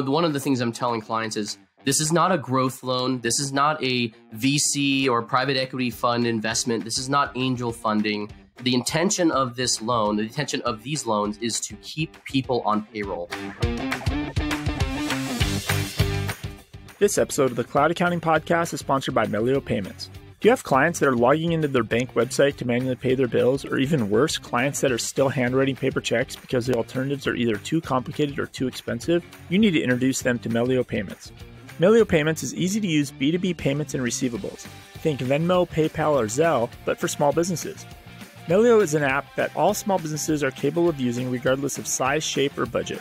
One of the things I'm telling clients is this is not a growth loan. This is not a VC or private equity fund investment. This is not angel funding. The intention of this loan, the intention of these loans is to keep people on payroll. This episode of the Cloud Accounting Podcast is sponsored by Melio Payments. Do you have clients that are logging into their bank website to manually pay their bills, or even worse, clients that are still handwriting paper checks because the alternatives are either too complicated or too expensive? You need to introduce them to Melio Payments. Melio Payments is easy to use B2B payments and receivables. Think Venmo, PayPal, or Zelle, but for small businesses. Melio is an app that all small businesses are capable of using regardless of size, shape, or budget.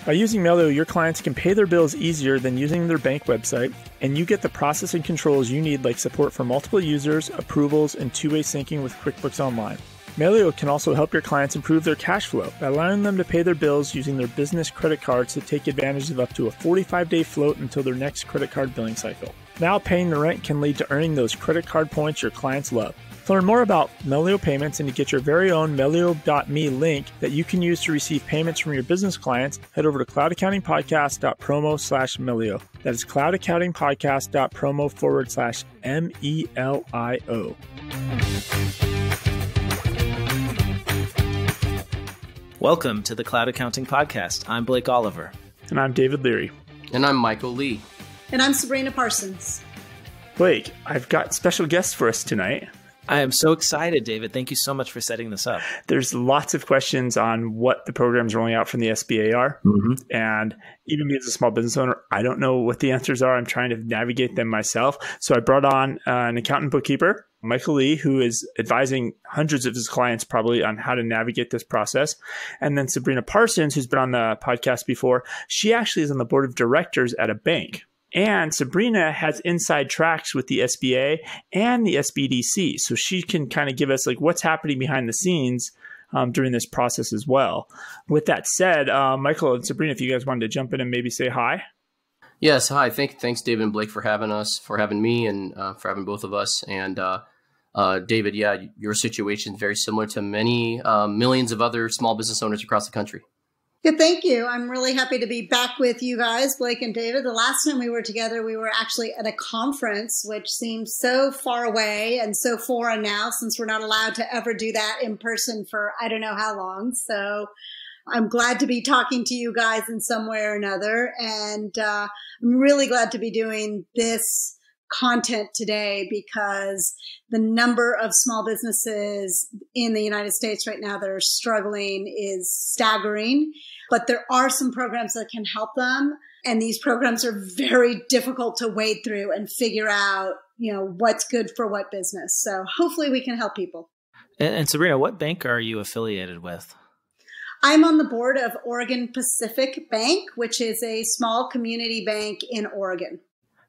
By using Melio, your clients can pay their bills easier than using their bank website, and you get the process and controls you need, like support for multiple users, approvals, and two-way syncing with QuickBooks Online. Melio can also help your clients improve their cash flow by allowing them to pay their bills using their business credit cards to take advantage of up to a 45-day float until their next credit card billing cycle. Now paying the rent can lead to earning those credit card points your clients love. To learn more about Melio Payments and to get your very own Melio.me link that you can use to receive payments from your business clients, head over to cloudaccountingpodcast.promo/Melio. That is cloudaccountingpodcast.promo/MELIO. Welcome to the Cloud Accounting Podcast. I'm Blake Oliver. And I'm David Leary. And I'm Michael Lee. And I'm Sabrina Parsons. Blake, I've got special guests for us tonight. I am so excited, David. Thank you so much for setting this up. There's lots of questions on what the programs rolling out from the SBA are. And even me as a small business owner, I don't know what the answers are. I'm trying to navigate them myself. So I brought on an accountant bookkeeper, Michael Lee, who is advising hundreds of his clients probably on how to navigate this process. And then Sabrina Parsons, who's been on the podcast before, she actually is on the board of directors at a bank. And Sabrina has inside tracks with the SBA and the SBDC. So she can kind of give us like what's happening behind the scenes during this process as well. With that said, Michael and Sabrina, if you guys wanted to jump in and maybe say hi. Yes, hi. Thanks, David and Blake, for having us, for having me, and for having both of us. And David, yeah, your situation is very similar to many millions of other small business owners across the country. Yeah, thank you. I'm really happy to be back with you guys, Blake and David. The last time we were together, we were actually at a conference, which seems so far away and so foreign now, since we're not allowed to ever do that in person for I don't know how long. So I'm glad to be talking to you guys in some way or another. And I'm really glad to be doing this content today because the number of small businesses in the United States right now that are struggling is staggering. But there are some programs that can help them. And these programs are very difficult to wade through and figure out, what's good for what business. So hopefully we can help people. And Sabrina, what bank are you affiliated with? I'm on the board of Oregon Pacific Bank, which is a small community bank in Oregon.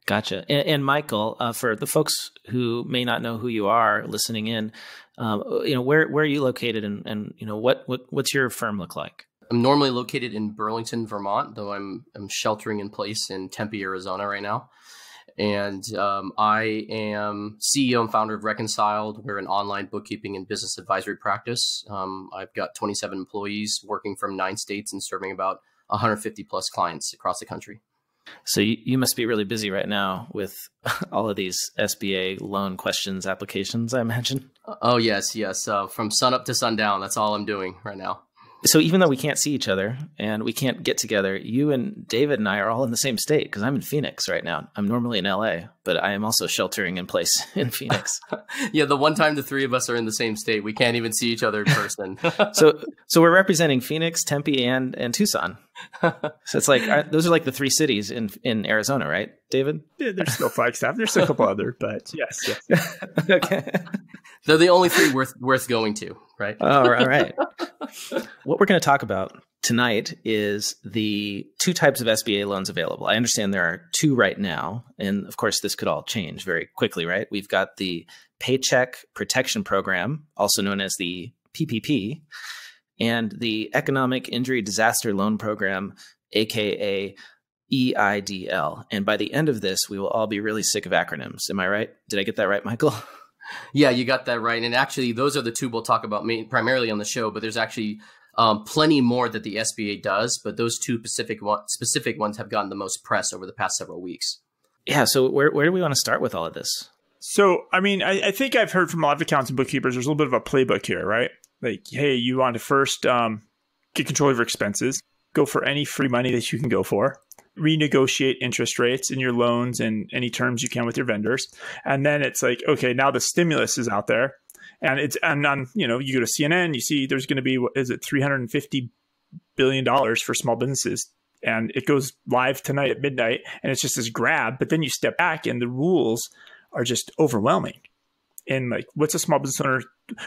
Gotcha. And Michael, for the folks who may not know who you are listening in, where are you located and what's your firm look like? I'm normally located in Burlington, Vermont, though I'm sheltering in place in Tempe, Arizona right now. And I am CEO and founder of Reconciled. We're an online bookkeeping and business advisory practice. I've got 27 employees working from 9 states and serving about 150 plus clients across the country. So you must be really busy right now with all of these SBA loan questions, applications, I imagine. Oh, yes. From sun up to sundown, that's all I'm doing right now. So even though we can't see each other and we can't get together, you and David and I are all in the same state because I'm in Phoenix right now. I'm normally in LA, but I am also sheltering in place in Phoenix. Yeah, the one time the three of us are in the same state, we can't even see each other in person. So we're representing Phoenix, Tempe, and Tucson. So it's like those are like the 3 cities in Arizona, right, David? Yeah, there's still Flagstaff. There's a couple other, but yes. Okay. They're the only 3 worth going to, right? All right. What we're going to talk about tonight is the 2 types of SBA loans available. I understand there are 2 right now. And of course, this could all change very quickly, right? We've got the Paycheck Protection Program, also known as the PPP, and the Economic Injury Disaster Loan Program, aka EIDL. And by the end of this, we will all be really sick of acronyms. Am I right? Did I get that right, Michael? Yeah, you got that right. And actually, those are the 2 we'll talk about primarily on the show, but there's actually Plenty more that the SBA does, but those two specific ones have gotten the most press over the past several weeks. Yeah. So where do we want to start with all of this? So, I mean, I think I've heard from a lot of accountants and bookkeepers, there's a little bit of a playbook here, right? Like, hey, you want to first get control of your expenses, go for any free money that you can go for, renegotiate interest rates in your loans and any terms you can with your vendors. And then it's like, okay, now the stimulus is out there. And you go to CNN, you see there's going to be, $350 billion for small businesses. And it goes live tonight at midnight, and it's just this grab. But then you step back and the rules are just overwhelming. And like, what's a small business owner,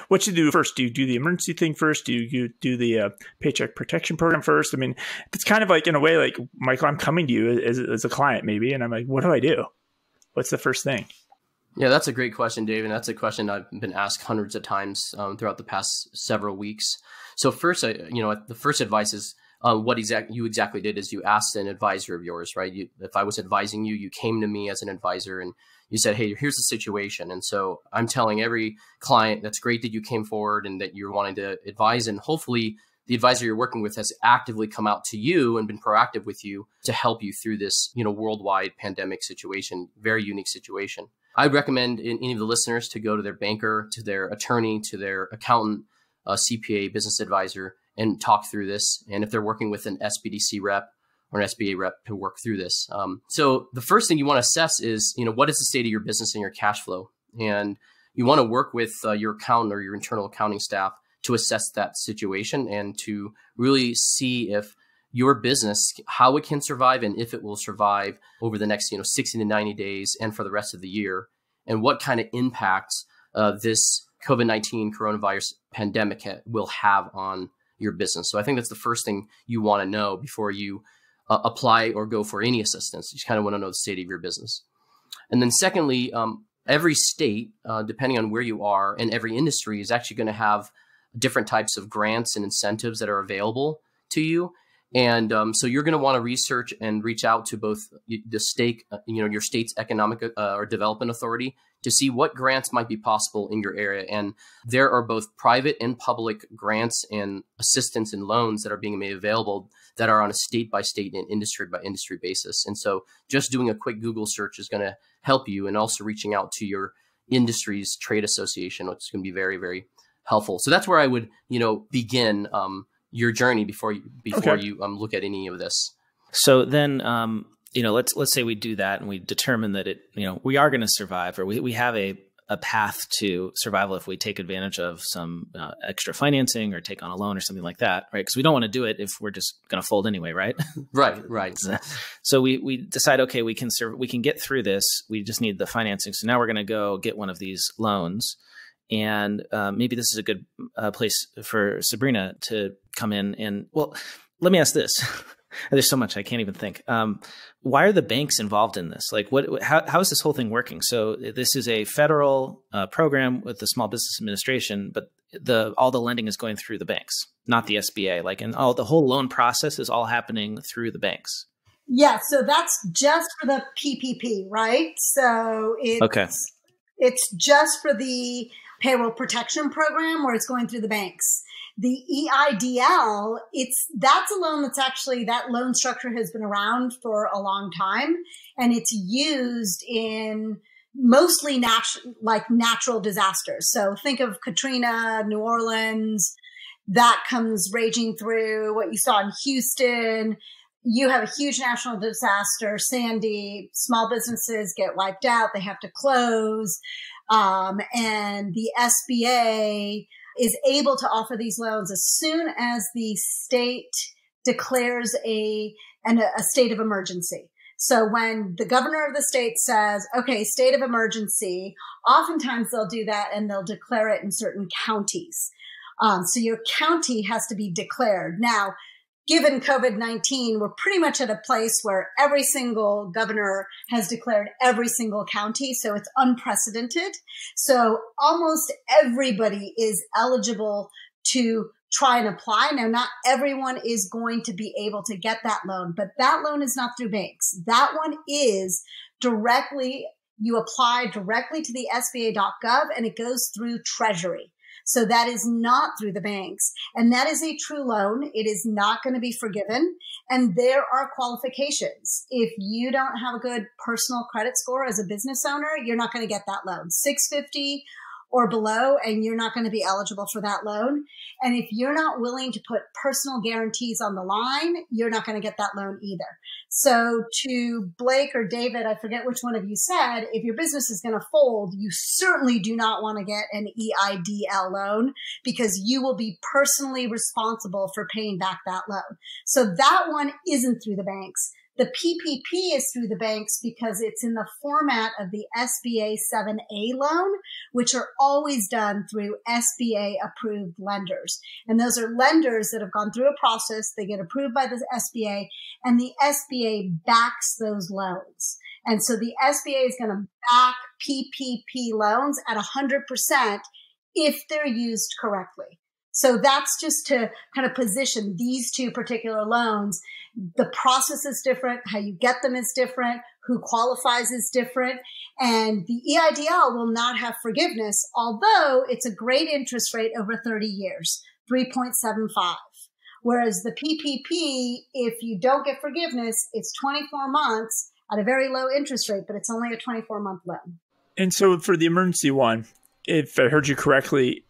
what should you do first? Do you do the emergency thing first? Do you do the Paycheck Protection Program first? I mean, it's kind of like, in a way, like, Michael, I'm coming to you as a client maybe, and I'm like, what do I do? What's the first thing? Yeah, that's a great question, Dave. And that's a question I've been asked hundreds of times throughout the past several weeks. So first, the first advice is what you exactly did is you asked an advisor of yours, right? If I was advising you, you came to me as an advisor and you said, hey, here's the situation. And so I'm telling every client, that's great that you came forward and that you're wanting to advise. And hopefully the advisor you're working with has actively come out to you and been proactive with you to help you through this, worldwide pandemic situation, very unique situation. I recommend any of the listeners to go to their banker, to their attorney, to their accountant, CPA, business advisor, and talk through this. And if they're working with an SBDC rep or an SBA rep, to work through this. So the first thing you want to assess is, what is the state of your business and your cash flow? And you want to work with your accountant or your internal accounting staff to assess that situation and to really see if your business, how it can survive and if it will survive over the next 60 to 90 days and for the rest of the year, and what kind of impacts this COVID-19 coronavirus pandemic will have on your business. So I think that's the first thing you want to know before you apply or go for any assistance. You kind of want to know the state of your business. And then secondly, every state, depending on where you are, and every industry is actually going to have different types of grants and incentives that are available to you. And so you're going to want to research and reach out to both the state, your state's economic or development authority to see what grants might be possible in your area. And there are both private and public grants and assistance and loans that are being made available that are on a state by state and industry by industry basis. And so just doing a quick Google search is going to help you, and also reaching out to your industry's trade association, which is going to be very, very helpful. So that's where I would, begin your journey before you look at any of this. So then, let's say we do that and we determine that we are going to survive, or we have a path to survival if we take advantage of some extra financing or take on a loan or something like that, right? Because we don't want to do it if we're just going to fold anyway, right? Right. So we decide, okay, we can get through this. We just need the financing. So now we're going to go get one of these loans. And maybe this is a good place for Sabrina to come in. And well, let me ask this. There's so much I can't even think. Why are the banks involved in this? Like, how is this whole thing working? So this is a federal program with the Small Business Administration, but all the lending is going through the banks, not the SBA. And the whole loan process is all happening through the banks. Yeah, so that's just for the PPP, right? So it's just for the Payroll Protection Program where it's going through the banks. The EIDL, that's a loan that loan structure has been around for a long time, and it's used in mostly natural disasters. So think of Katrina, New Orleans, that comes raging through. What you saw in Houston, you have a huge national disaster, Sandy, small businesses get wiped out, they have to close. And the SBA is able to offer these loans as soon as the state declares a state of emergency. So when the governor of the state says, okay, state of emergency, oftentimes they'll do that and they'll declare it in certain counties. So your county has to be declared. Now, given COVID-19, we're pretty much at a place where every single governor has declared every single county. So it's unprecedented. So almost everybody is eligible to try and apply. Now, not everyone is going to be able to get that loan, but that loan is not through banks. That one is you apply directly to the SBA.gov, and it goes through Treasury. So that is not through the banks. And that is a true loan. It is not going to be forgiven. And there are qualifications. If you don't have a good personal credit score as a business owner, you're not going to get that loan. 650 or below, and you're not going to be eligible for that loan. And if you're not willing to put personal guarantees on the line, you're not going to get that loan either. So to Blake or David, I forget which one of you said, if your business is going to fold, you certainly do not want to get an EIDL loan because you will be personally responsible for paying back that loan. So that one isn't through the banks. The PPP is through the banks because it's in the format of the SBA 7A loan, which are always done through SBA approved lenders. And those are lenders that have gone through a process. They get approved by the SBA, and the SBA backs those loans. And so the SBA is going to back PPP loans at 100% if they're used correctly. So that's just to kind of position these two particular loans. The process is different. How you get them is different. Who qualifies is different. And the EIDL will not have forgiveness, although it's a great interest rate over 30 years, 3.75. Whereas the PPP, if you don't get forgiveness, it's 24 months at a very low interest rate, but it's only a 24-month loan. And so for the emergency one, if I heard you correctly,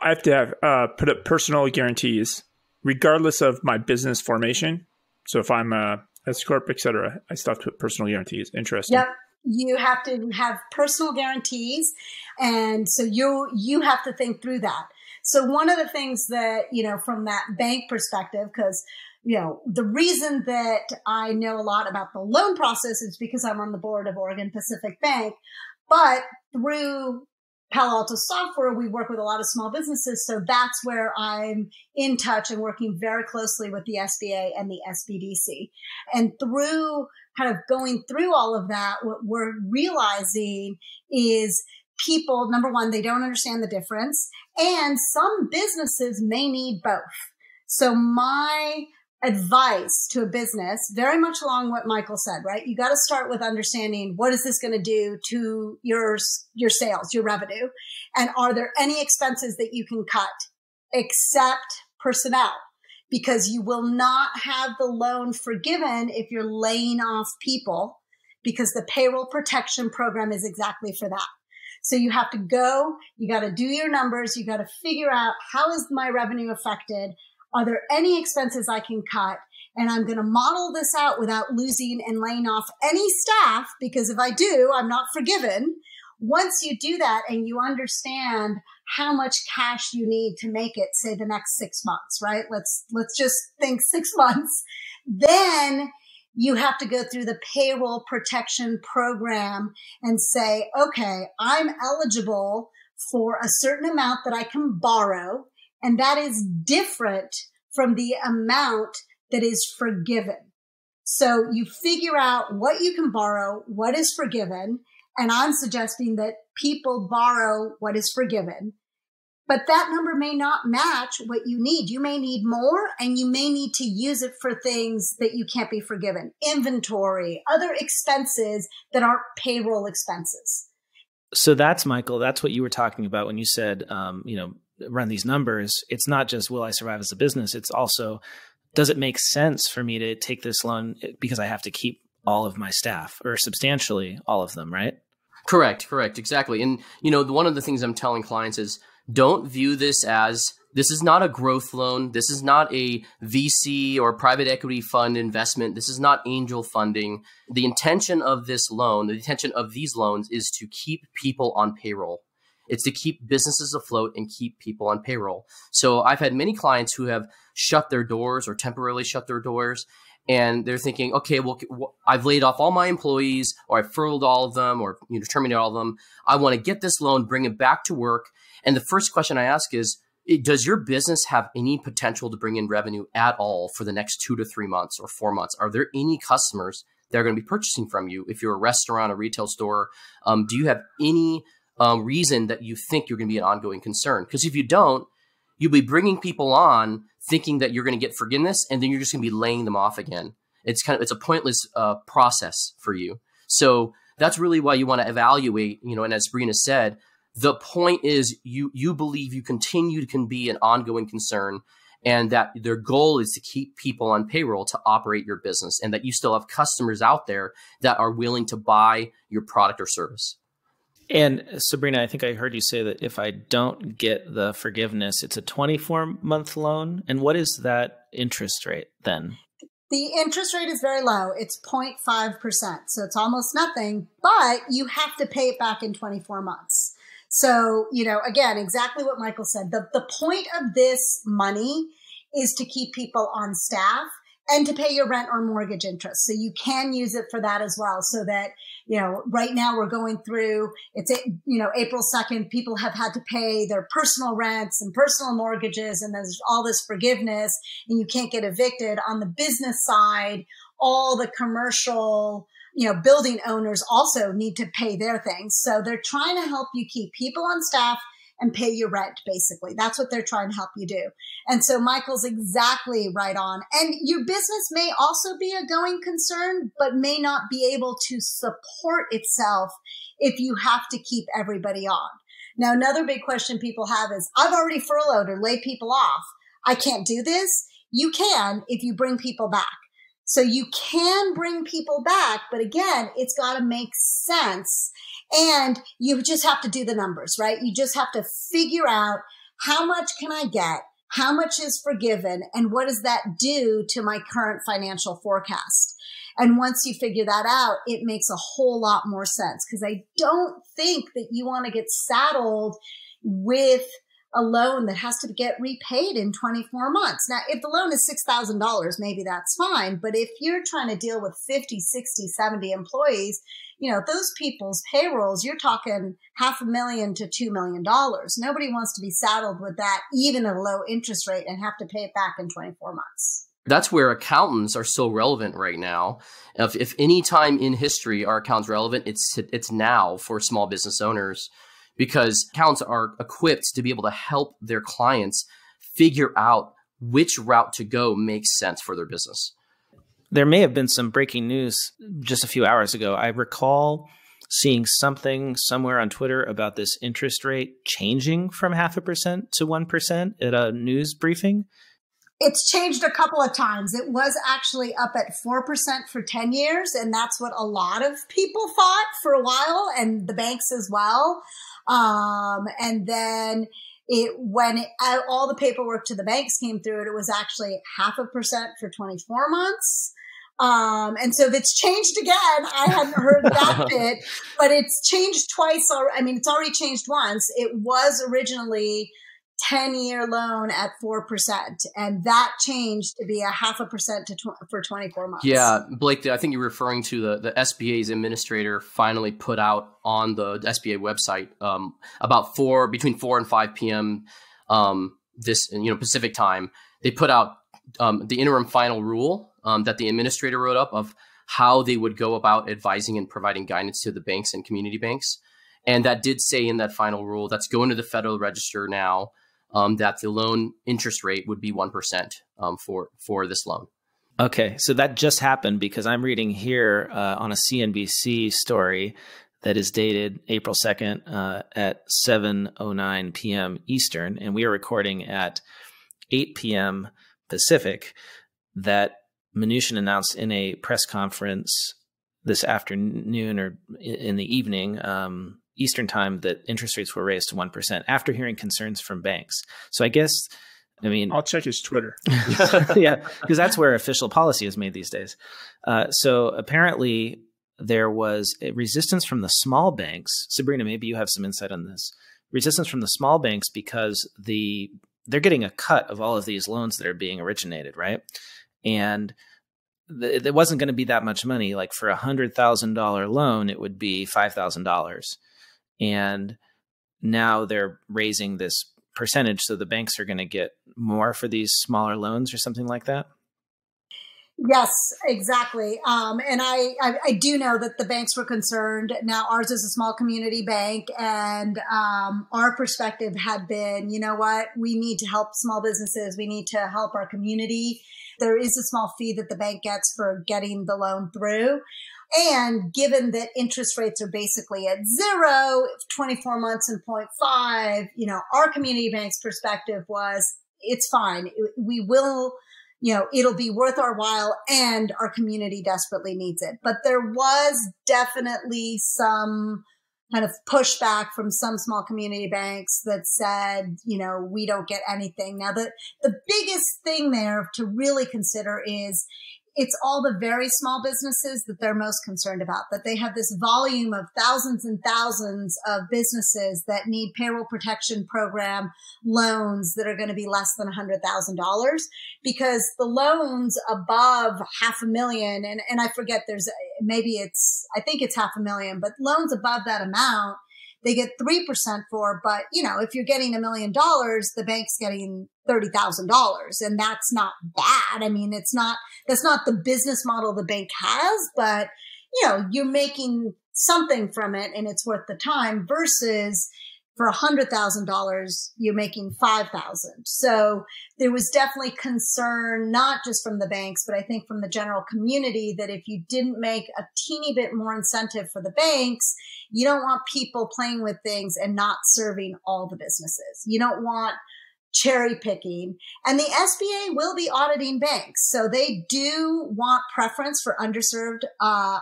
I have to have put up personal guarantees regardless of my business formation. So if I'm a S Corp, et cetera, I still have to put personal guarantees. Interesting. Yep. You have to have personal guarantees. And so you have to think through that. So one of the things that, from that bank perspective, because, the reason that I know a lot about the loan process is because I'm on the board of Oregon Pacific Bank, but through Palo Alto Software, we work with a lot of small businesses. So that's where I'm in touch and working very closely with the SBA and the SBDC. And through kind of going through all of that, what we're realizing is people, number one, they don't understand the difference. And some businesses may need both. So my advice to a business, very much along what Michael said, right? You got to start with understanding what is this going to do to your sales, your revenue, and are there any expenses that you can cut except personnel? Because you will not have the loan forgiven if you're laying off people, because the Payroll Protection Program is exactly for that. So you have to go, you got to do your numbers, you got to figure out how is my revenue affected? Are there any expenses I can cut? And I'm going to model this out without losing and laying off any staff, because if I do, I'm not forgiven. Once you do that and you understand how much cash you need to make it, say the next 6 months, right? Let's just think 6 months. Then you have to go through the Payroll Protection Program and say, okay, I'm eligible for a certain amount that I can borrow. And that is different from the amount that is forgiven. So you figure out what you can borrow, what is forgiven. And I'm suggesting that people borrow what is forgiven. But that number may not match what you need. You may need more, and you may need to use it for things that you can't be forgiven. Inventory, other expenses that aren't payroll expenses. So that's, Michael, that's what you were talking about when you said, run these numbers. It's not just, will I survive as a business? It's also, does it make sense for me to take this loan because I have to keep all of my staff, or substantially all of them, right? Correct. Exactly. And, one of the things I'm telling clients is don't view this as, this is not a growth loan. This is not a VC or private equity fund investment. This is not angel funding. The intention of this loan, the intention of these loans is to keep people on payroll. It's to keep businesses afloat and keep people on payroll. So I've had many clients who have shut their doors or temporarily shut their doors, and they're thinking, okay, well, I've laid off all my employees, or I've furloughed all of them, or terminated all of them. I want to get this loan, bring it back to work. And the first question I ask is, does your business have any potential to bring in revenue at all for the next 2 to 3 months or 4 months? Are there any customers that are going to be purchasing from you? If you're a restaurant, a retail store, do you have any reason that you think you're going to be an ongoing concern? Because if you don't, you'll be bringing people on thinking that you're going to get forgiveness, and then you're just going to be laying them off again. It's a pointless process for you. So that's really why you want to evaluate, and as Sabrina said, The point is you believe you can be an ongoing concern, and that their goal is to keep people on payroll to operate your business, and that you still have customers out there that are willing to buy your product or service. And Sabrina, I think I heard you say that if I don't get the forgiveness, it's a 24-month loan. And what is that interest rate then? The interest rate is very low. It's 0.5%. So it's almost nothing, but you have to pay it back in 24 months. So, again, exactly what Michael said. The point of this money is to keep people on staff and to pay your rent or mortgage interest. So you can use it for that as well. So that, right now we're going through, it's, April 2nd, people have had to pay their personal rents and personal mortgages, and there's all this forgiveness, and you can't get evicted. On the business side, all the commercial, building owners also need to pay their things. So they're trying to help you keep people on staff and pay your rent, basically. That's what they're trying to help you do. And so Michael's exactly right on. And your business may also be a going concern, but may not be able to support itself if you have to keep everybody on. Now, another big question people have is, I've already furloughed or laid people off. I can't do this. You can if you bring people back. So you can bring people back, but again, it's got to make sense. And you just have to do the numbers, right? You just have to figure out, how much can I get? How much is forgiven? And what does that do to my current financial forecast? And once you figure that out, it makes a whole lot more sense, because I don't think that you want to get saddled with a loan that has to get repaid in 24 months. Now, if the loan is $6,000, maybe that's fine. But if you're trying to deal with 50, 60, 70 employees, those people's payrolls, you're talking $500,000 to $2 million. Nobody wants to be saddled with that, even at a low interest rate, and have to pay it back in 24 months. That's where accountants are so relevant right now. If any time in history are accountants relevant, it's now for small business owners, because accountants are equipped to be able to help their clients figure out which route to go makes sense for their business. There may have been some breaking news just a few hours ago. I recall seeing something somewhere on Twitter about this interest rate changing from 0.5% to 1% at a news briefing. It's changed a couple of times. It was actually up at 4% for 10 years. And that's what a lot of people thought for a while, and the banks as well. And then when all the paperwork to the banks came through, it was actually 0.5% for 24 months. And so it's changed again. I hadn't heard that bit, but it's changed twice. It's already changed once. It was originally 10-year loan at 4%, and that changed to be 0.5% for 24 months. Yeah, Blake, I think you're referring to the SBA's administrator finally put out on the SBA website about between 4 and 5 p.m. This Pacific time. They put out the interim final rule that the administrator wrote up of how they would go about advising and providing guidance to the banks and community banks. And that did say in that final rule, that's going to the Federal Register now, that the loan interest rate would be 1% for this loan. Okay, so that just happened, because I'm reading here on a CNBC story that is dated April 2nd at 7:09 p.m. Eastern, and we are recording at 8 p.m. Pacific, that Mnuchin announced in a press conference this afternoon or in the evening, Eastern time, that interest rates were raised to 1% after hearing concerns from banks. So I guess, I'll check his Twitter. Yeah, because that's where official policy is made these days. So apparently there was a resistance from the small banks. Sabrina, maybe you have some insight on this. Resistance from the small banks because they're getting a cut of all of these loans that are being originated, right? And there wasn't going to be that much money. Like for $100,000 loan, it would be $5,000. And now they're raising this percentage, so the banks are going to get more for these smaller loans or something like that? Yes, exactly. And I do know that the banks were concerned. Now, ours is a small community bank, and our perspective had been, you know what, we need to help small businesses. We need to help our community. There is a small fee that the bank gets for getting the loan through. And given that interest rates are basically at 0, 24 months and 0.5, our community bank's perspective was, it's fine. We will, it'll be worth our while, and our community desperately needs it. But there was definitely some kind of pushback from some small community banks that said, we don't get anything. Now, the biggest thing there to really consider is it's all the very small businesses that they're most concerned about, that they have this volume of thousands and thousands of businesses that need payroll protection program loans that are going to be less than $100,000, because the loans above $500,000, and I forget, I think it's $500,000, but loans above that amount, they get 3% for. But, if you're getting $1 million, the bank's getting $30,000, and that's not bad. I mean, that's not the business model the bank has, but, you're making something from it and it's worth the time, versus for $100,000, you're making $5,000. So there was definitely concern, not just from the banks, but I think from the general community, that if you didn't make a teeny bit more incentive for the banks, you don't want people playing with things and not serving all the businesses. You don't want cherry picking. And the SBA will be auditing banks. So they do want preference for underserved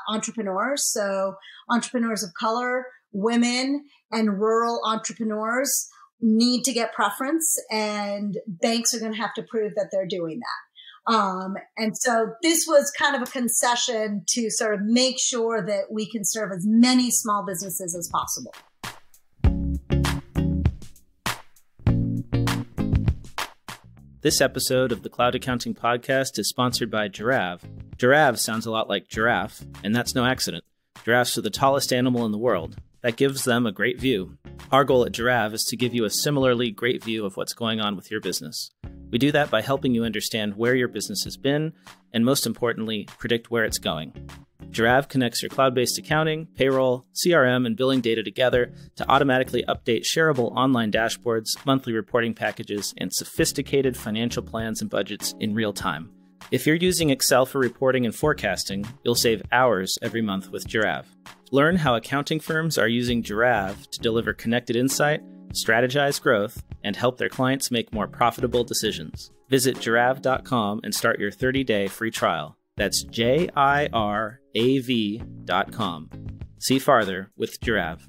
entrepreneurs. So entrepreneurs of color, women, and rural entrepreneurs need to get preference, and banks are going to have to prove that they're doing that. And so this was kind of a concession to sort of make sure that we can serve as many small businesses as possible. This episode of the Cloud Accounting Podcast is sponsored by Giraffe. Giraffe sounds a lot like giraffe, and that's no accident. Giraffes are the tallest animal in the world. That gives them a great view. Our goal at Giraffe is to give you a similarly great view of what's going on with your business. We do that by helping you understand where your business has been, and most importantly, predict where it's going. Giraffe connects your cloud-based accounting, payroll, CRM, and billing data together to automatically update shareable online dashboards, monthly reporting packages, and sophisticated financial plans and budgets in real time. If you're using Excel for reporting and forecasting, you'll save hours every month with Giraffe. Learn how accounting firms are using Giraffe to deliver connected insight, strategize growth, and help their clients make more profitable decisions. Visit giraffe.com and start your 30-day free trial. That's JIRAV.com. See farther with Giraffe.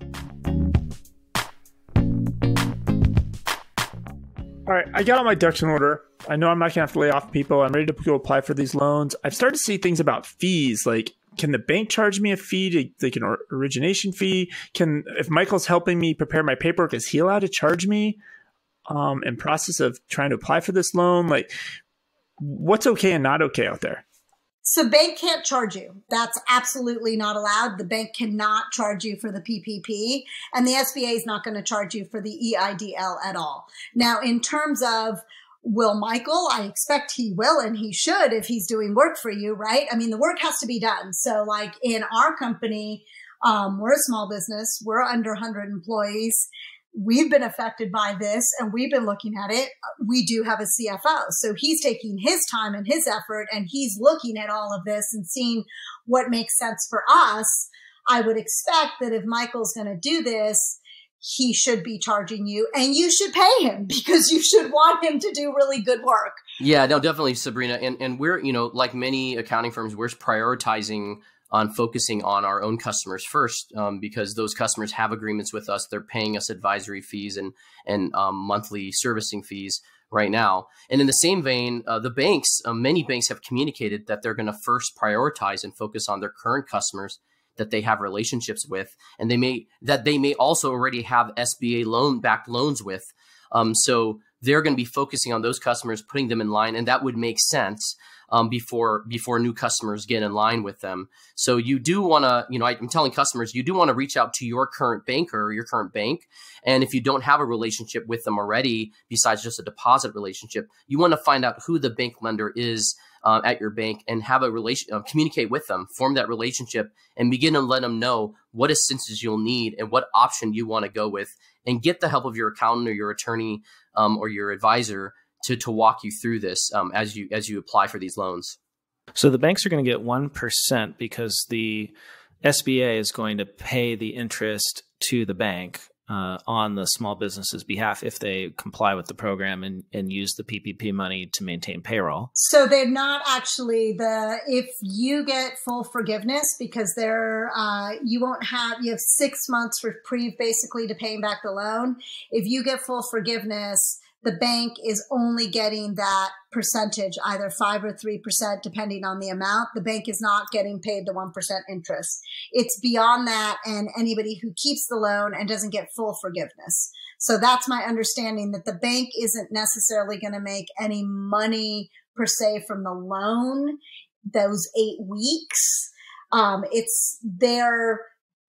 All right, I got all my ducks in order. I know I'm not going to have to lay off people. I'm ready to go apply for these loans. I've started to see things about fees, like, can the bank charge me a fee, like an origination fee? If Michael's helping me prepare my paperwork, is he allowed to charge me in process of trying to apply for this loan? Like, what's okay and not okay out there? So bank can't charge you. That's absolutely not allowed. The bank cannot charge you for the PPP, and the SBA is not going to charge you for the EIDL at all. Now, in terms of will Michael, I expect he will, and he should if he's doing work for you, right? I mean, the work has to be done. So like in our company, we're a small business. We're under 100 employees. We've been affected by this, and we've been looking at it. We do have a CFO. So he's taking his time and his effort, and he's looking at all of this and seeing what makes sense for us. I would expect that if Michael's going to do this, he should be charging you, and you should pay him, because you should want him to do really good work. Yeah, no, definitely, Sabrina. And we're, like many accounting firms, we're prioritizing on focusing on our own customers first, because those customers have agreements with us. They're paying us advisory fees and monthly servicing fees right now. And in the same vein, the banks, many banks have communicated that they're going to first prioritize and focus on their current customers that they have relationships with, and they may also already have SBA backed loans with. So they're going to be focusing on those customers, putting them in line, and that would make sense before new customers get in line with them. So you do want to, I'm telling customers, you do want to reach out to your current banker or your current bank. And if you don't have a relationship with them already, besides just a deposit relationship, you want to find out who the bank lender is at your bank, and have a communicate with them, form that relationship, and begin to let them know what assistance you'll need and what option you want to go with, and get the help of your accountant or your attorney or your advisor to walk you through this as you apply for these loans. So the banks are going to get 1% because the SBA is going to pay the interest to the bank on the small business's behalf if they comply with the program and use the PPP money to maintain payroll. So they're not actually if you get full forgiveness, because you have 6 months reprieve basically to paying back the loan. If you get full forgiveness, the bank is only getting that percentage, either 5 or 3%, depending on the amount. The bank is not getting paid the 1% interest. It's beyond that, and anybody who keeps the loan and doesn't get full forgiveness. So that's my understanding, that the bank isn't necessarily going to make any money per se from the loan those 8 weeks.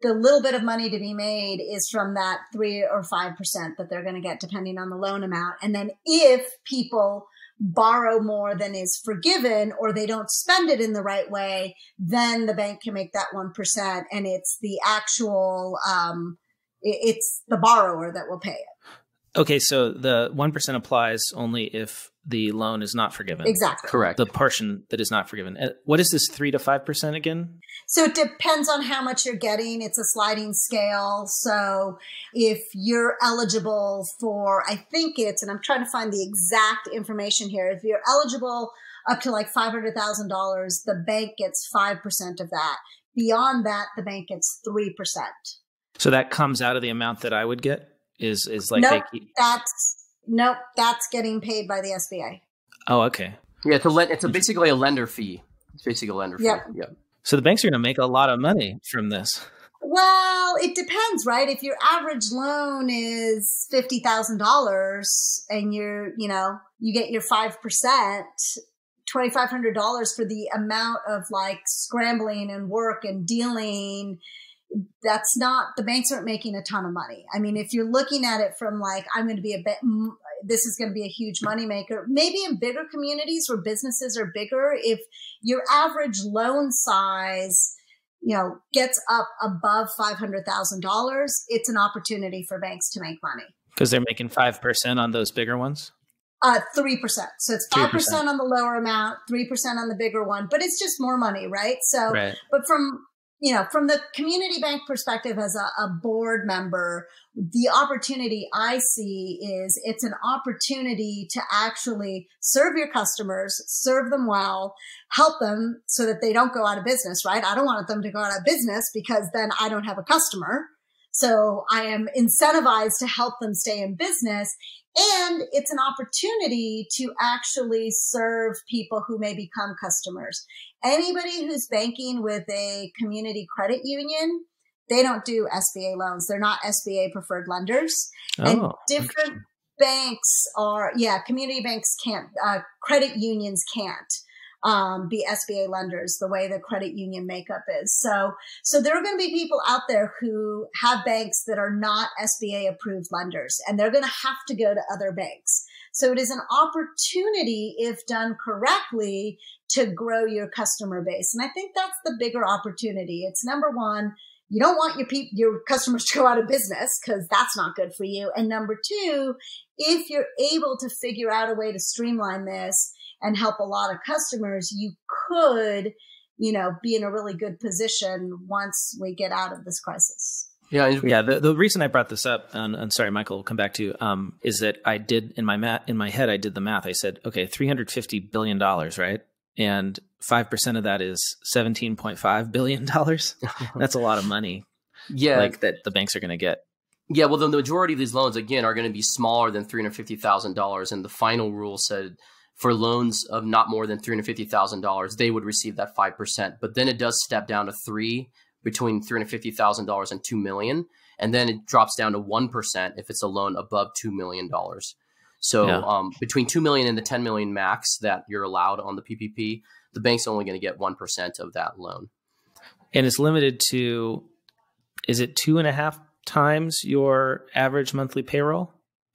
The little bit of money to be made is from that 3 or 5% that they're going to get depending on the loan amount. And then if people borrow more than is forgiven, or they don't spend it in the right way, then the bank can make that 1%. And it's the actual, it's the borrower that will pay it. Okay. So the 1% applies only if the loan is not forgiven. Exactly. Correct. The portion that is not forgiven. What is this 3 to 5% again? So it depends on how much you're getting. It's a sliding scale. So if you're eligible for, I think it's, and I'm trying to find the exact information here. If you're eligible up to like $500,000, the bank gets 5% of that. Beyond that, the bank gets 3%. So that comes out of the amount that I would get is like, nope, that's getting paid by the SBA. Oh, okay. Yeah, it's basically a lender fee. It's basically a lender fee. Yep. Yep. So the banks are going to make a lot of money from this. Well, it depends, right? If your average loan is $50,000 and you get your 5%, $2,500 for the amount of like scrambling and work and dealing, the banks aren't making a ton of money. I mean, if you're looking at it from like, this is going to be a huge moneymaker, maybe in bigger communities where businesses are bigger, if your average loan size, gets up above $500,000, it's an opportunity for banks to make money. Because they're making 5% on those bigger ones? 3%. So it's 5% 3%. on the lower amount, 3% on the bigger one, but it's just more money, right? So, right. But from the community bank perspective as a board member, the opportunity I see is it's an opportunity to actually serve your customers, serve them well, help them so that they don't go out of business, right? I don't want them to go out of business because then I don't have a customer. So I am incentivized to help them stay in business. And it's an opportunity to actually serve people who may become customers. Anybody who's banking with a community credit union, they don't do SBA loans. They're not SBA preferred lenders. And different banks community banks can't, credit unions can't be SBA lenders the way the credit union makeup is. So there are going to be people out there who have banks that are not SBA approved lenders, and they're going to have to go to other banks. So it is an opportunity, if done correctly, to grow your customer base. And I think that's the bigger opportunity. It's number one, you don't want your customers to go out of business because that's not good for you. And number two, if you're able to figure out a way to streamline this and help a lot of customers, you could, be in a really good position once we get out of this crisis. Yeah. The reason I brought this up, and sorry, Michael, we'll come back to you, is that I did in my head, I did the math. I said, okay, $350 billion, right? And 5% of that is $17.5 billion. That's a lot of money. Yeah. Like that the banks are going to get. Yeah. Well, the majority of these loans, again, are going to be smaller than $350,000. And the final rule said for loans of not more than $350,000, they would receive that 5%. But then it does step down to 3% between $350,000 and $2 million. And then it drops down to 1% if it's a loan above $2 million. So between 2 million and the 10 million max that you're allowed on the PPP, the bank's only going to get 1% of that loan. And it's limited to, is it 2.5 times your average monthly payroll?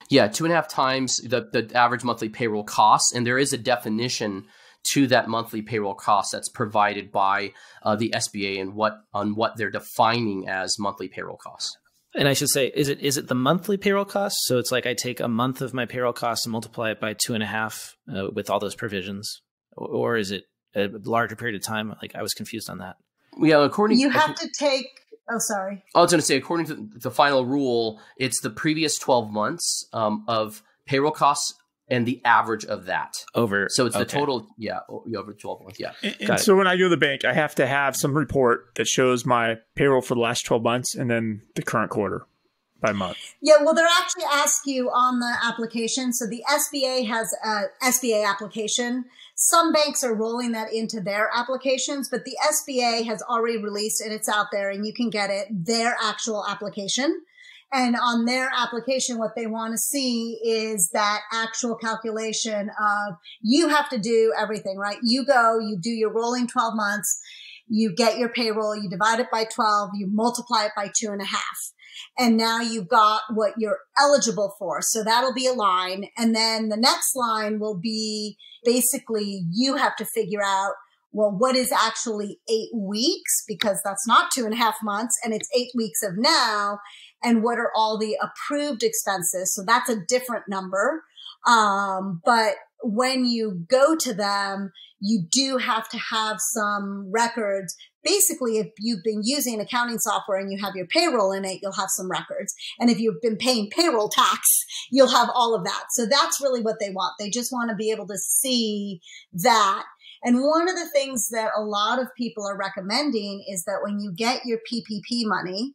Yeah, 2.5 times the average monthly payroll costs. And there is a definition to that monthly payroll cost that's provided by the SBA and what they're defining as monthly payroll costs. And I should say, is it the monthly payroll cost? So it's like I take a month of my payroll cost and multiply it by 2.5 with all those provisions, or is it a larger period of time? Like, I was confused on that. Yeah, according you have to take. Oh, sorry. I was going to say, according to the final rule, it's the previous 12 months of payroll costs and the average of that. So it's the total, over 12 months, yeah. And so when I go to the bank, I have to have some report that shows my payroll for the last 12 months and then the current quarter by month. Yeah, well, they're actually asking you on the application. So the SBA has a SBA application. Some banks are rolling that into their applications, but the SBA has already released, and it's out there, and you can get it, their actual application. And on their application, what they want to see is that actual calculation of you have to do everything, right? You go, you do your rolling 12 months, you get your payroll, you divide it by 12, you multiply it by 2.5. And now you've got what you're eligible for. So that'll be a line. And then the next line will be basically you have to figure out, well, what is actually 8 weeks? Because that's not 2.5 months, and it's 8 weeks of now. And what are all the approved expenses? So that's a different number. But when you go to them, you do have to have some records. Basically, if you've been using accounting software and you have your payroll in it, you'll have some records. And if you've been paying payroll tax, you'll have all of that. So that's really what they want. They just want to be able to see that. And one of the things that a lot of people are recommending is that when you get your PPP money,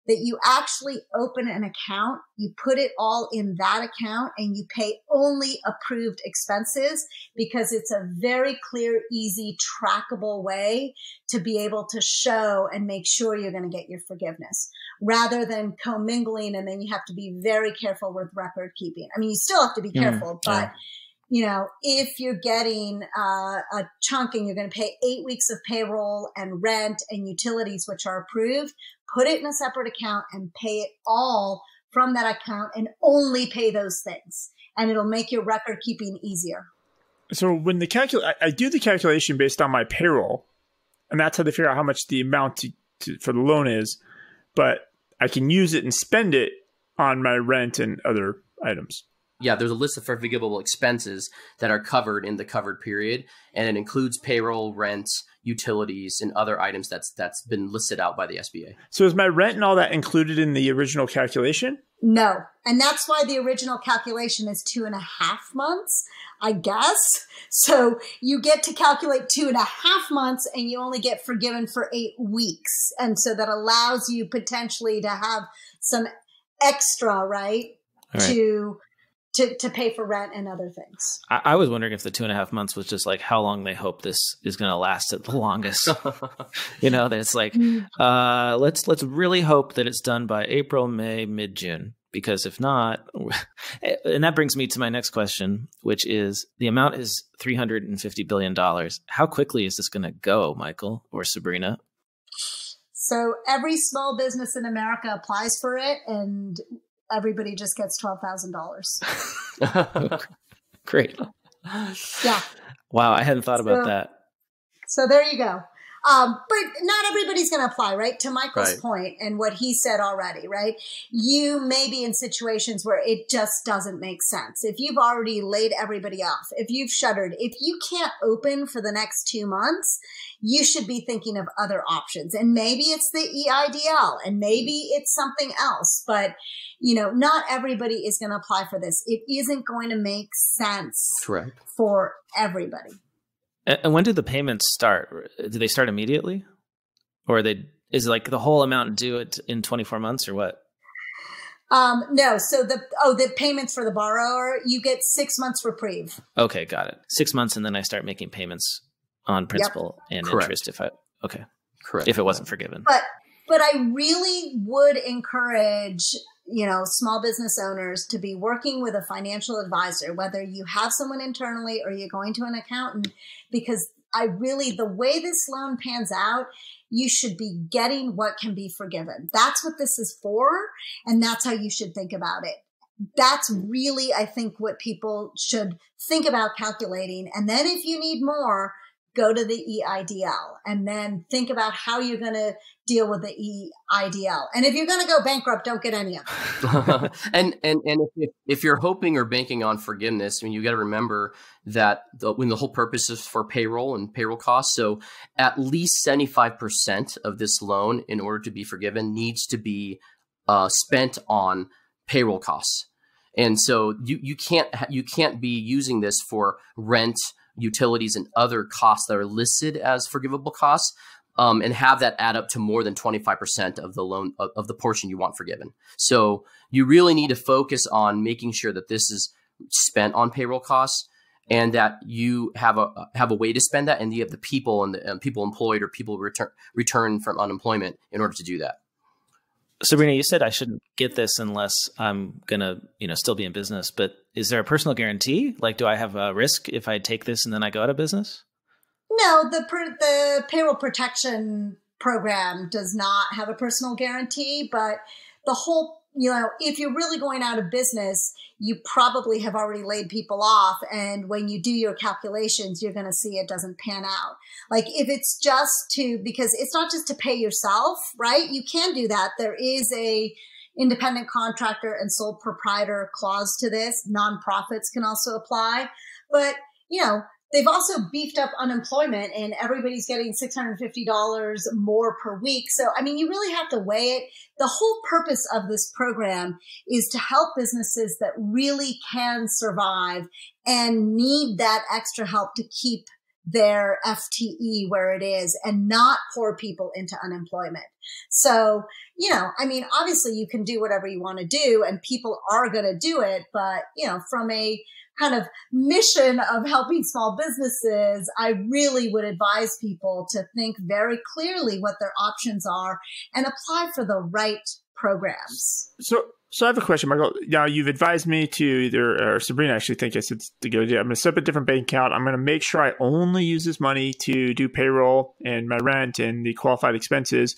that you actually open an account, you put it all in that account, and you pay only approved expenses, because it's a very clear, easy, trackable way to be able to show and make sure you're going to get your forgiveness, rather than commingling, and then you have to be very careful with record keeping. I mean, you still have to be careful, but you know, if you're getting a chunk and you're going to pay 8 weeks of payroll and rent and utilities, which are approved, put it in a separate account and pay it all from that account and only pay those things. And it'll make your record keeping easier. So when I do the calculation based on my payroll, and that's how they figure out how much the amount for the loan is, but I can use it and spend it on my rent and other items. Yeah, there's a list of forgivable expenses that are covered in the covered period, and it includes payroll, rent, utilities, and other items that's been listed out by the SBA. So is my rent and all that included in the original calculation? No. And that's why the original calculation is 2.5 months, I guess. So you get to calculate 2.5 months, and you only get forgiven for 8 weeks. And so that allows you potentially to have some extra, right? To pay for rent and other things. I was wondering if the 2.5 months was just like how long they hope this is going to last at the longest. You know, that it's like, let's really hope that it's done by April, May, mid-June, because if not, and that brings me to my next question, which is the amount is $350 billion. How quickly is this going to go, Michael or Sabrina? So every small business in America applies for it, and everybody just gets $12,000. Great. Yeah. Wow. I hadn't thought about that. So there you go. But not everybody's going to apply, right? To Michael's point and what he said already, right? You may be in situations where it just doesn't make sense. If you've already laid everybody off, if you've shuttered, if you can't open for the next 2 months, you should be thinking of other options. And maybe it's the EIDL, and maybe it's something else. But, you know, not everybody is going to apply for this. It isn't going to make sense for everybody. And when do the payments start? Do they start immediately? Or is like the whole amount due it in 24 months or what? No. So the payments for the borrower, you get 6 months reprieve. Okay. Got it. 6 months. And then I start making payments on principal and interest if it wasn't forgiven. But I really would encourage, you know, small business owners to be working with a financial advisor, whether you have someone internally or you're going to an accountant, because the way this loan pans out, you should be getting what can be forgiven. That's what this is for. And that's how you should think about it. That's really, I think, what people should think about calculating. And then if you need more, go to the EIDL and then think about how you're going to deal with the EIDL. And if you're going to go bankrupt, don't get any of it. and if you're hoping or banking on forgiveness, I mean, you got to remember that when the whole purpose is for payroll and payroll costs. So at least 75% of this loan, in order to be forgiven, needs to be spent on payroll costs. And so you can't be using this for rent, utilities, and other costs that are listed as forgivable costs, and have that add up to more than 25% of the loan of the portion you want forgiven. So you really need to focus on making sure that this is spent on payroll costs, and that you have a way to spend that, and you have the people and people employed or people return from unemployment in order to do that. Sabrina, you said I shouldn't get this unless I'm going to, still be in business, but is there a personal guarantee? Like, do I have a risk if I take this and then I go out of business? No, the Payroll Protection Program does not have a personal guarantee, but the whole, if you're really going out of business, you probably have already laid people off. And when you do your calculations, you're going to see it doesn't pan out. Like if it's because it's not just to pay yourself, right? You can do that. There is a independent contractor and sole proprietor clause to this. Nonprofits can also apply, but they've also beefed up unemployment and everybody's getting $650 more per week. So, I mean, you really have to weigh it. The whole purpose of this program is to help businesses that really can survive and need that extra help to keep their FTE where it is and not pour people into unemployment. So, obviously you can do whatever you want to do and people are going to do it. But, from a kind of mission of helping small businesses, I really would advise people to think very clearly what their options are and apply for the right programs. So I have a question, Michael. Now, you've advised me to or Sabrina, actually, think I said to go do. I'm going to set up a different bank account. I'm going to make sure I only use this money to do payroll and my rent and the qualified expenses.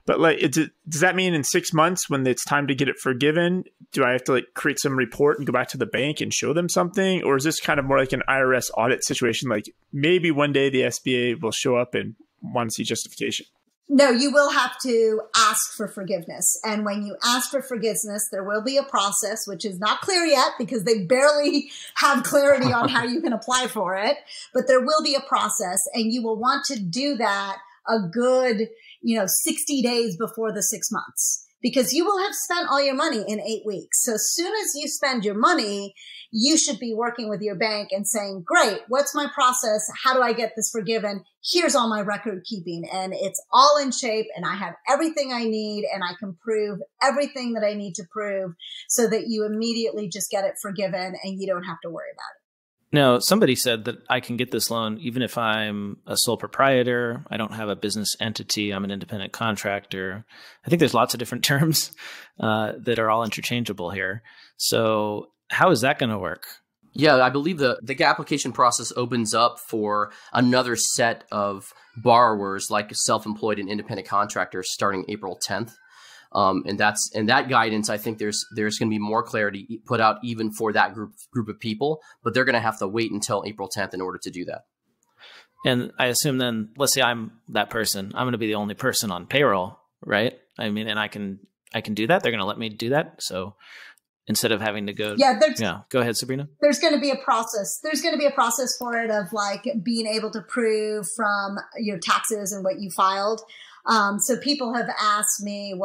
But does that mean in 6 months when it's time to get it forgiven, do I have to create some report and go back to the bank and show them something? Or is this kind of more like an IRS audit situation? Like maybe one day the SBA will show up and want to see justification. No, you will have to ask for forgiveness. And when you ask for forgiveness, there will be a process, which is not clear yet because they barely have clarity on how you can apply for it. But there will be a process and you will want to do that a good 60 days before the 6 months, because you will have spent all your money in 8 weeks. So as soon as you spend your money, you should be working with your bank and saying, great, what's my process? How do I get this forgiven? Here's all my record keeping and it's all in shape and I have everything I need and I can prove everything that I need to prove so that you immediately just get it forgiven and you don't have to worry about it. Now, somebody said that I can get this loan even if I'm a sole proprietor, I don't have a business entity, I'm an independent contractor. I think there's lots of different terms that are all interchangeable here. So how is that going to work? Yeah, I believe the application process opens up for another set of borrowers like self-employed and independent contractors starting April 10th. And that guidance, I think there's going to be more clarity put out even for that group of people, but they're going to have to wait until April 10th in order to do that. And I assume then, let's say I'm that person, I'm going to be the only person on payroll, right? I mean, and I can do that. They're going to let me do that. So instead of having to go, go ahead, Sabrina. There's going to be a process. There's going to be a process for it of being able to prove from your taxes and what you filed. So people have asked me,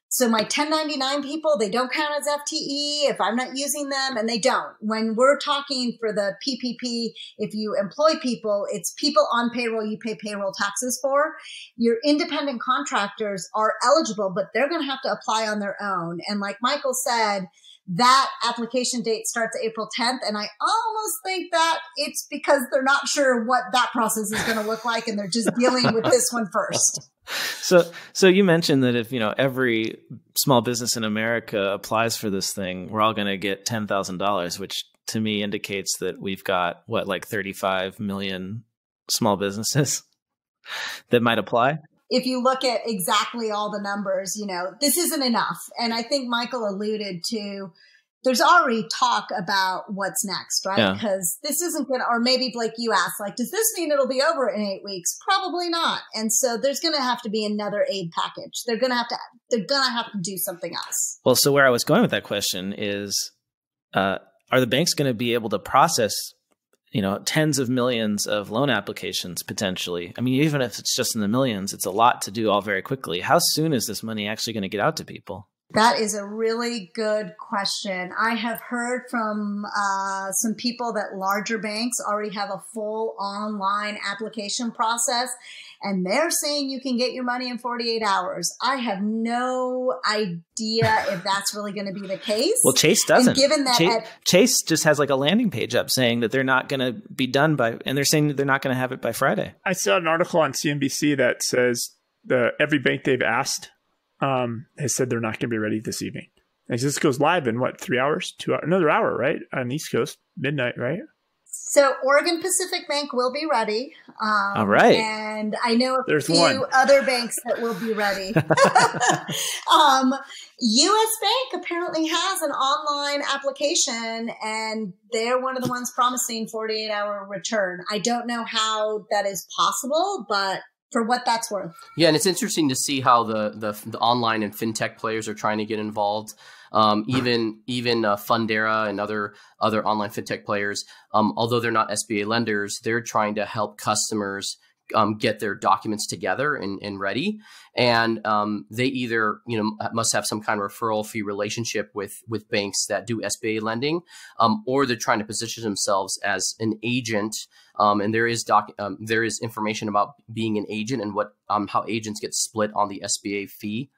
so my 1099 people, they don't count as FTE if I'm not using them, and they don't. When we're talking for the PPP, if you employ people, it's people on payroll you pay payroll taxes for. Your independent contractors are eligible, but they're going to have to apply on their own. And like Michael said, that application date starts April 10th. And I almost think that it's because they're not sure what that process is going to look like. And they're just dealing with this one first. So you mentioned that if, every small business in America applies for this thing, we're all going to get $10,000, which to me indicates that we've got 35 million small businesses that might apply. If you look at exactly all the numbers, this isn't enough. And I think Michael alluded to, there's already talk about what's next, right? Because this isn't going to, or maybe like you asked, like, does this mean it'll be over in 8 weeks? Probably not. And so there's going to have to be another aid package. They're going to have to do something else. Well, so where I was going with that question is, are the banks going to be able to process, tens of millions of loan applications potentially? I mean, even if it's just in the millions, it's a lot to do all very quickly. How soon is this money actually going to get out to people? That is a really good question. I have heard from some people that larger banks already have a full online application process, and they're saying you can get your money in 48 hours. I have no idea if that's really going to be the case. Well, Chase doesn't. And given that Chase just has like a landing page up saying that they're not going to be done by, and they're saying that they're not going to have it by Friday. I saw an article on CNBC that says every bank they've asked has said they're not going to be ready this evening. And this goes live in 3 hours, 2 hours, another hour, right? On the East Coast, midnight, right? So Oregon Pacific Bank will be ready. All right. And I know There's few one other banks that will be ready. US Bank apparently has an online application, and they're one of the ones promising 48-hour return. I don't know how that is possible, but for what that's worth. Yeah, and it's interesting to see how the online and fintech players are trying to get involved. Even Fundera and other online fintech players, although they're not SBA lenders, they're trying to help customers get their documents together and ready. And they either must have some kind of referral fee relationship with banks that do SBA lending, or they're trying to position themselves as an agent. And there is information about being an agent and what how agents get split on the SBA fee.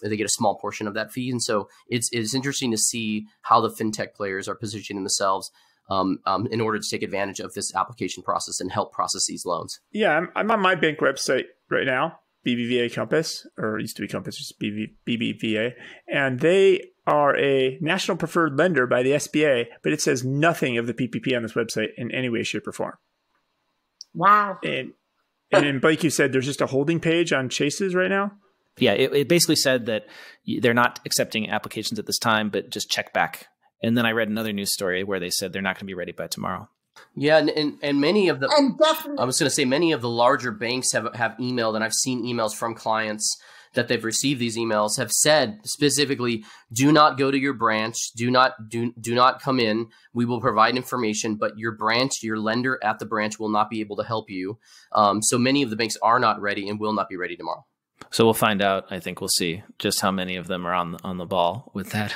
They get a small portion of that fee. And so it's interesting to see how the fintech players are positioning themselves in order to take advantage of this application process and help process these loans. Yeah, I'm on my bank website right now, BBVA Compass, or it used to be Compass, just BBVA. And they are a national preferred lender by the SBA, but it says nothing of the PPP on this website in any way, shape, or form. Wow. And then, Blake, you said there's just a holding page on Chase's right now? Yeah, it basically said that they're not accepting applications at this time, but just check back. And then I read another news story where they said they're not going to be ready by tomorrow. Yeah, and many of the definitely, I was going to say many of the larger banks have emailed, and I've seen emails from clients that they've received these emails have said specifically, do not go to your branch, do not come in. We will provide information, but your lender at the branch will not be able to help you. So many of the banks are not ready and will not be ready tomorrow. So we'll find out. I think we'll see just how many of them are on the ball with that.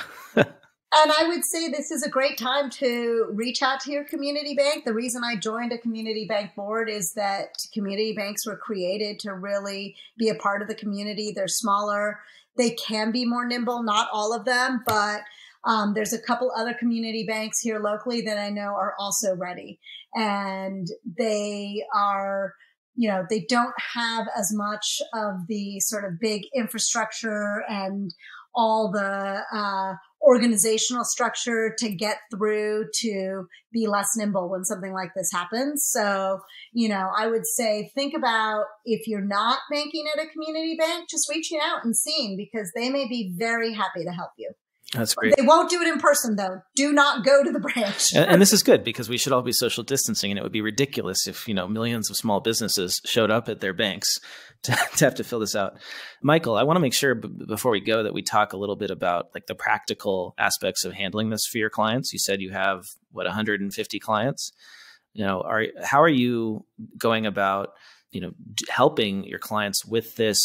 And I would say this is a great time to reach out to your community bank. The reason I joined a community bank board is that community banks were created to really be a part of the community. They're smaller. They can be more nimble, not all of them, but there's a couple other community banks here locally that I know are also ready. And they are, they don't have as much of the sort of big infrastructure and all the organizational structure to get through to be less nimble when something like this happens. So, I would say think about if you're not banking at a community bank, just reaching out and seeing, because they may be very happy to help you. That's great. They won't do it in person, though. Do not go to the branch. And this is good because we should all be social distancing, and it would be ridiculous if, millions of small businesses showed up at their banks to have to fill this out. Michael, I want to make sure before we go that we talk a little bit about like the practical aspects of handling this for your clients. You said you have 150 clients. How are you going about, helping your clients with this?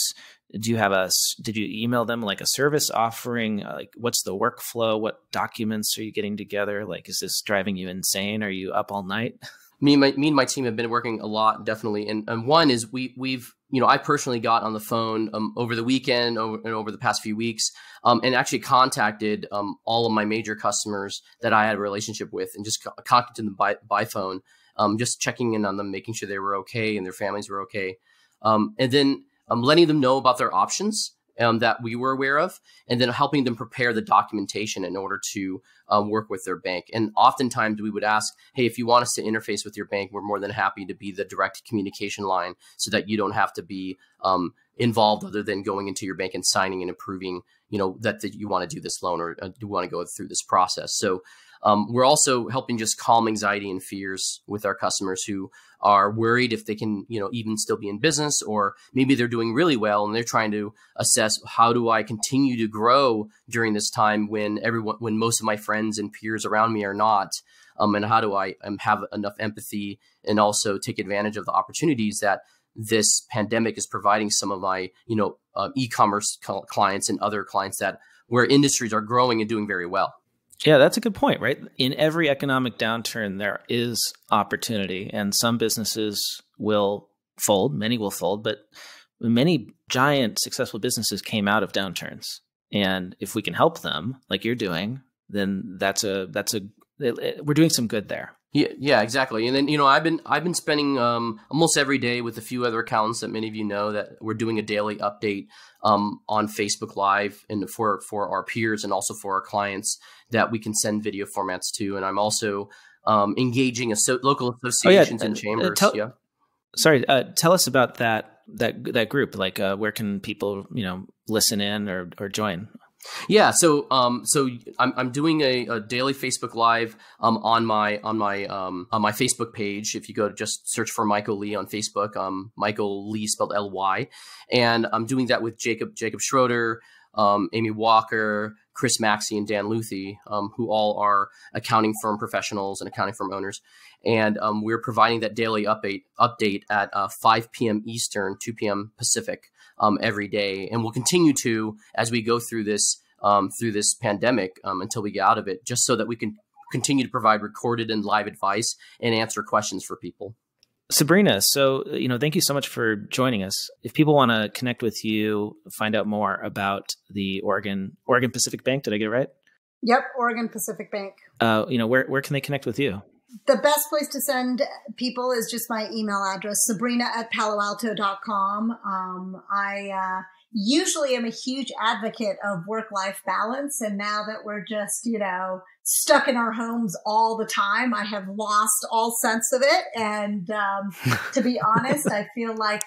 Did you email them like a service offering? Like, what's the workflow? What documents are you getting together? Like, is this driving you insane? Are you up all night? Me and my team have been working a lot, definitely. And one is we've I personally got on the phone over the weekend and over the past few weeks and actually contacted all of my major customers that I had a relationship with, and just contacted them by phone, just checking in on them, making sure they were okay and their families were okay. And then letting them know about their options that we were aware of, and then helping them prepare the documentation in order to work with their bank. And oftentimes we would ask, hey, if you want us to interface with your bank, we're more than happy to be the direct communication line so that you don't have to be involved other than going into your bank and signing and approving, that you want to do this loan or you want to go through this process. So we're also helping just calm anxiety and fears with our customers who are worried if they can, even still be in business, or maybe they're doing really well and they're trying to assess, how do I continue to grow during this time when most of my friends and peers around me are not? And how do I have enough empathy and also take advantage of the opportunities that this pandemic is providing some of my, e-commerce clients and other clients where industries are growing and doing very well. Yeah, that's a good point, right? In every economic downturn, there is opportunity, and some businesses will fold, many will fold, but many giant successful businesses came out of downturns. And if we can help them, like you're doing, then we're doing some good there. Yeah, exactly. And then, I've been spending almost every day with a few other accountants that many of you know that we're doing a daily update on Facebook Live and for our peers and also for our clients that we can send video formats to. And I'm also engaging local associations and chambers. Sorry, tell us about that group. Like, where can people listen in or join? Yeah, so I'm doing a daily Facebook Live on my Facebook page. If you go to just search for Michael Ly on Facebook, Michael Ly spelled Ly, and I'm doing that with Jacob Schroeder, Amy Walker, Chris Maxey, and Dan Luthi, who all are accounting firm professionals and accounting firm owners. And we're providing that daily update at 5 p.m. Eastern, 2 p.m. Pacific every day. And we'll continue to as we go through this pandemic until we get out of it, just so that we can continue to provide recorded and live advice and answer questions for people. Sabrina, so, thank you so much for joining us. If people want to connect with you, find out more about the Oregon Pacific Bank, did I get it right? Yep, Oregon Pacific Bank. Where can they connect with you? The best place to send people is just my email address, sabrina@paloalto.com. I usually am a huge advocate of work-life balance. And now that we're just, stuck in our homes all the time, I have lost all sense of it. And to be honest, I feel like,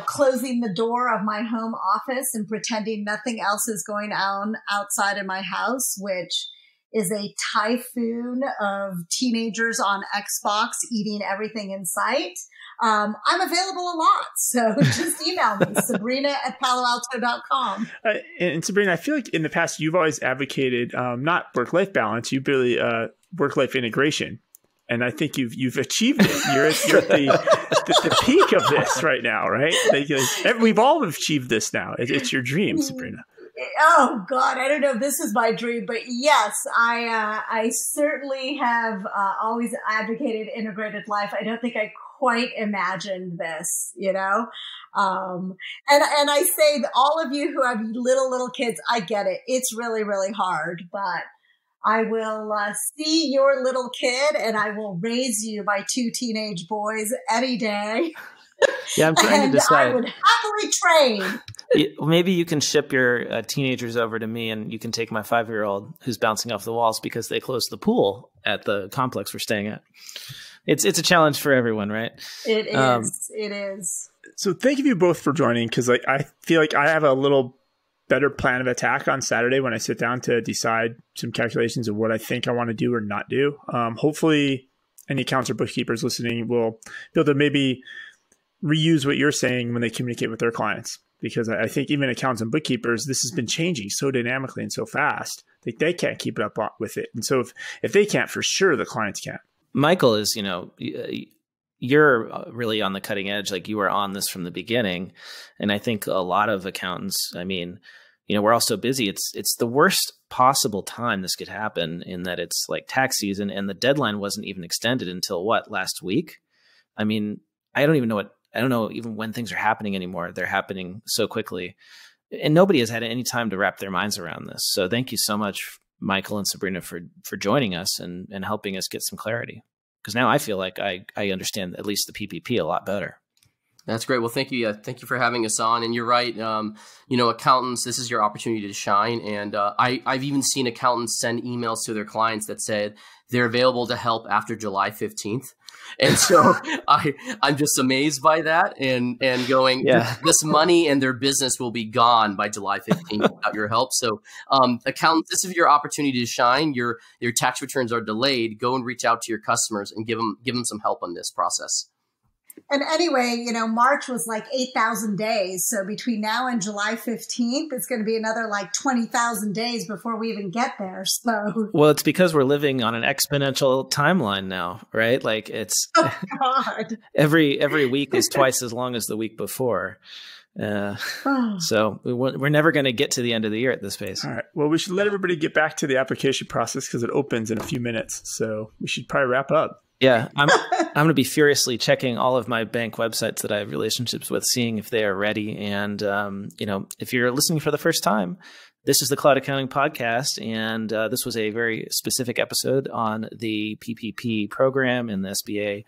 closing the door of my home office and pretending nothing else is going on outside of my house, which is a typhoon of teenagers on Xbox eating everything in sight. I'm available a lot, so just email me, sabrina@paloalto.com. And Sabrina, I feel like in the past you've always advocated not work-life balance, you really work-life integration, and I think you've achieved it. You're at the peak of this right now, right? We've all achieved this now. It's your dream, Sabrina. Oh God, I don't know if this is my dream, but yes, I certainly have always advocated integrated life. I don't think I quite imagined this, And I say that all of you who have little kids, I get it. It's really, really hard, but I will see your little kid and I will raise you by 2 teenage boys any day. Yeah, I'm trying to decide. I would happily train. Maybe you can ship your teenagers over to me and you can take my 5-year-old who's bouncing off the walls because they closed the pool at the complex we're staying at. It's a challenge for everyone, right? It is. It is. So thank you both for joining, because I feel like I have a little better plan of attack on Saturday when I sit down to decide some calculations of what I think I want to do or not do. Hopefully any accountants or bookkeepers listening will be able to maybe reuse what you're saying when they communicate with their clients. Because I think even accountants and bookkeepers, this has been changing so dynamically and so fast that they can't keep it up with it. And so if they can't, for sure the clients can't. Michael is, you're really on the cutting edge. Like, you were on this from the beginning. And I think a lot of accountants, we're all so busy. It's the worst possible time this could happen, in that it's like tax season and the deadline wasn't even extended until last week? I don't know even when things are happening anymore. They're happening so quickly, and nobody has had any time to wrap their minds around this. So thank you so much, Michael and Sabrina, for joining us and helping us get some clarity. Because now I feel like I understand at least the PPP a lot better. That's great. Well, thank you. Thank you for having us on. And you're right. Accountants, this is your opportunity to shine. And I've even seen accountants send emails to their clients that said they're available to help after July 15th. And so I'm just amazed by that and going, this money and their business will be gone by July 15th without your help. So accountants, this is your opportunity to shine. Your tax returns are delayed. Go and reach out to your customers and give them some help on this process. And anyway, March was like 8,000 days. So between now and July 15th, it's going to be another like 20,000 days before we even get there. So, well, it's because we're living on an exponential timeline now, right? Like it's God. every week is twice as long as the week before. So we're never going to get to the end of the year at this pace. All right. Well, we should let everybody get back to the application process because it opens in a few minutes. So we should probably wrap up. Yeah, I'm going to be furiously checking all of my bank websites that I have relationships with, seeing if they are ready. And, if you're listening for the first time, this is the Cloud Accounting Podcast. And this was a very specific episode on the PPP program and the SBA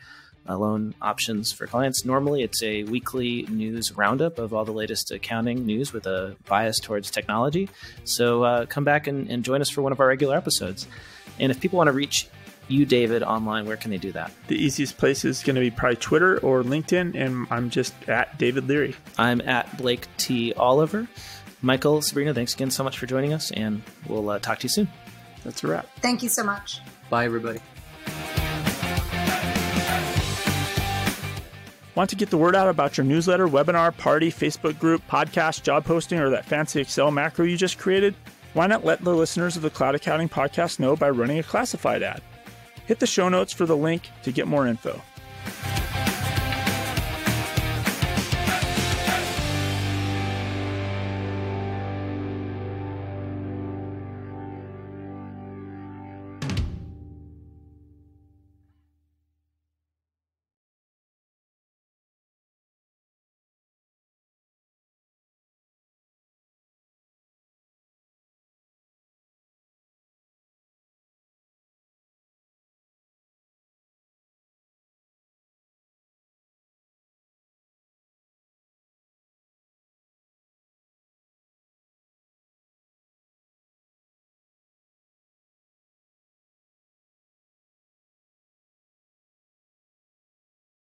loan options for clients. Normally, it's a weekly news roundup of all the latest accounting news with a bias towards technology. So come back and join us for one of our regular episodes. And if people want to reach you, David, online, where can they do that? The easiest place is going to be probably Twitter or LinkedIn, and I'm just at David Leary. I'm at Blake T. Oliver. Michael, Sabrina, thanks again so much for joining us, and we'll talk to you soon. That's a wrap. Thank you so much. Bye, everybody. Want to get the word out about your newsletter, webinar, party, Facebook group, podcast, job posting, or that fancy Excel macro you just created? Why not let the listeners of the Cloud Accounting Podcast know by running a classified ad? Hit the show notes for the link to get more info.